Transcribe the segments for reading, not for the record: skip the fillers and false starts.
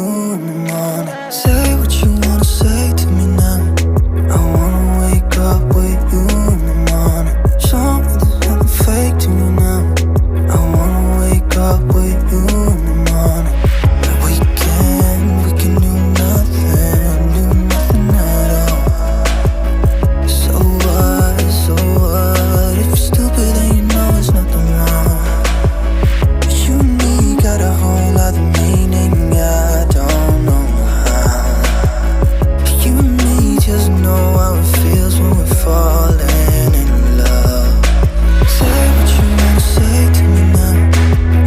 you in the morning. Say what you wanna say to me now. I wanna wake up with you in the morning. Show me there's nothing fake to me now. I wanna wake up with you in the morning. And we can do nothing at all. So what, if you're stupid then you know there's nothing wrong. But you and me got a whole other meaning, I don't know how. But you and me just know how it feels when we're falling in love. Say what you wanna say to me now.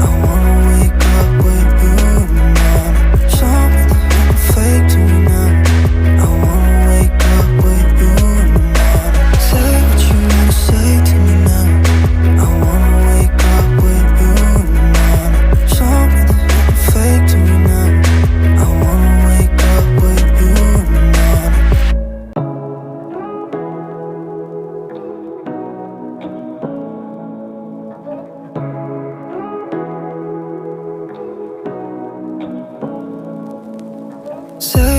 I wanna wake up with you in the morning. Show me there's nothing fake to me now. I wanna wake up with you in the morning. Say what you wanna say to me now. I wanna wake up with you in the morning. Show me there's nothing fake to me now. I wanna wake up with you in the morning. Say